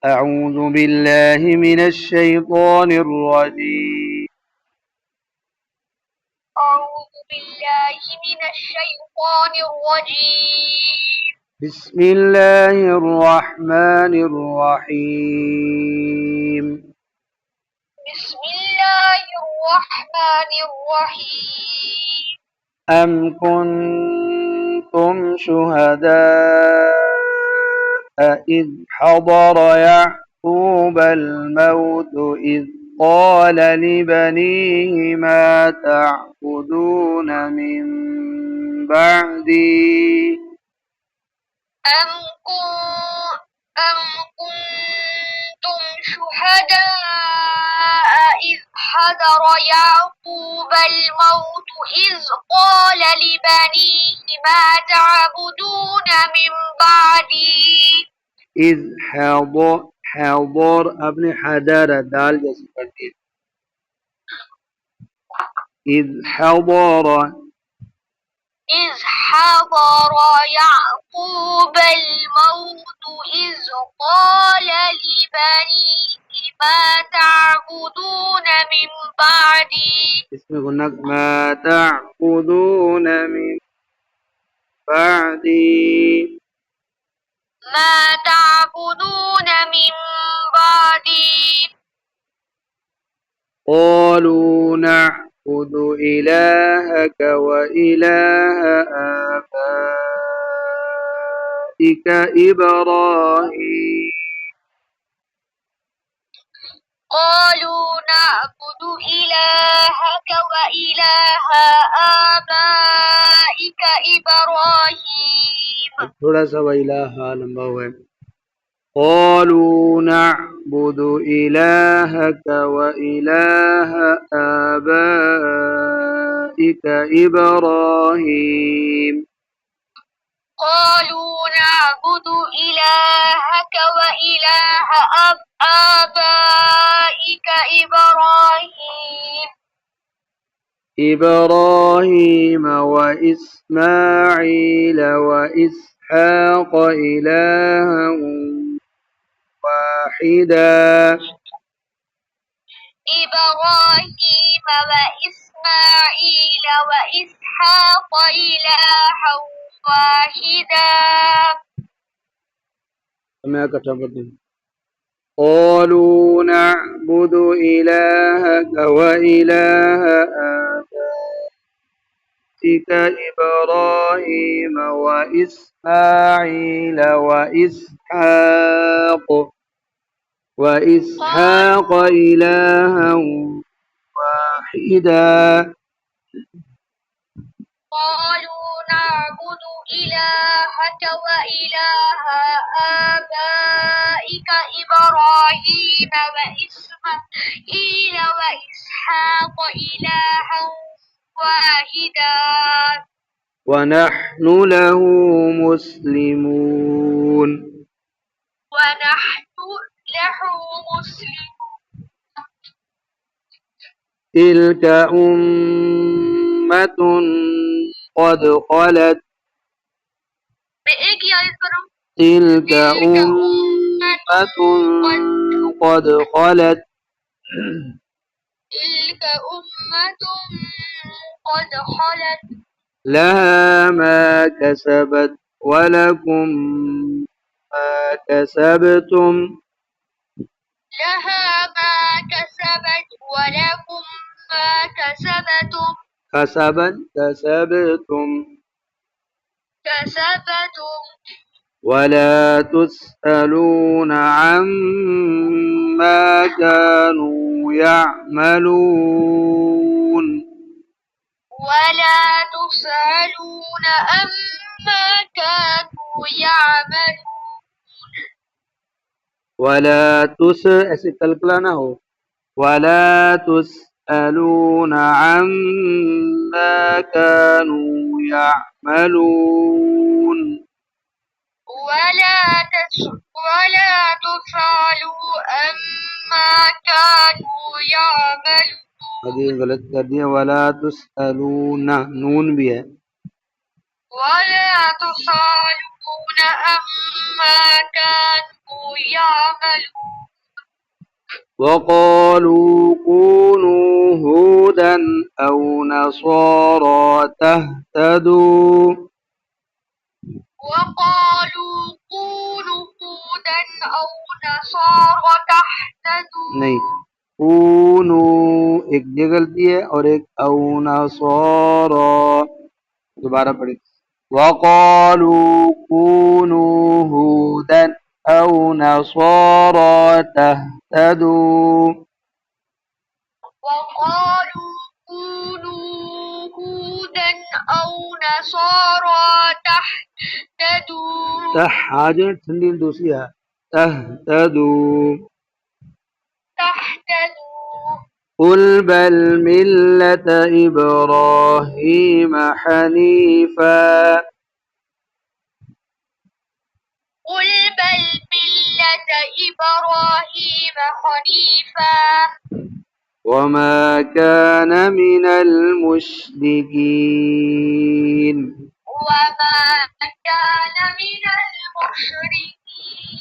أعوذ بالله من الشيطان الرجيم. أعوذ بالله من الشيطان الرجيم. بسم الله الرحمن الرحيم. بسم الله الرحمن الرحيم. أم كنتم شهداء إذ حضر يعقوب الموت إذ قال لبنيه ما تعبدون من بعدي أم كن- أم كنتم شهداء إذ حضر يعقوب الموت إذ قال لبنيه ما تعبدون من بعدي. إذ حضر ابن حضر دال جیسی پڑھتی ہے. إذ حضر إذ حضر يعقوب الموت إذ قال لبنيه ما تعبدون من بعدي. اس میں غنہ ما تعبدون من بعدي ما تعبدون من بعدي. قالوا نعبد إلهك وإله آبائك إبراهيم قالوا نعبد إلهك وإله آبائك إبراهيم. تھوڑا سا وإله لمبا ہوا ہے. قالوا نعبد إلهك وإله آبائك إبراهيم قالوا نعبد إلهك وإله آبائك إبراهيم وإسماعيل وإسحاق إلها واحدا إبراهيم وإسماعيل وإسحاق إلها واحدا. قالوا نعبد إلهك وإله آبائك إبراهيم وإسماعيل وإسحاق إلها واحدا. قالوا نعبد إلهك وإله آبائك إبراهيم وإسماعيل وإسحاق إلها واحدا ونحن له مسلمون. ونحن له مسلمون. تلك أمة قد خلت تلك أمة قد خلت تلك أمة قد خلت لها ما كسبت ولكم ما كسبتم لها ما كسبت ولكم ما كسبتم كسبتم ولا تسألون عما كانوا يعملون ولا تسألون عما كانوا يعملون. ایسے کلکلا نہ ہو. ولا تسألون عما كانوا يعملون ولا تسألوا عما كانوا يعملون. حدیث غلط کر دیا. ولا تسألون نون بھی ہے. ولا تسألون عما كانوا يعملون. يعملون وقالوا كونوا هودا أو نصارى تهتدوا وقالوا كونوا هودا أو نصارى تهتدوا نہیں كونوا ایک یہ غلطی ہے اور ایک او نصارى دوبارہ پڑھی وقالوا كونوا هودا أو نصارى تهتدوا وقالوا كونوا هودا أو نصارى تهتدوا آج ٹھنڈی دوسری ہے تهتدوا قل بل ملة إبراهيم حنيفا قل بل ملة إبراهيم حنيفا وما كان من المشركين وما كان من المشركين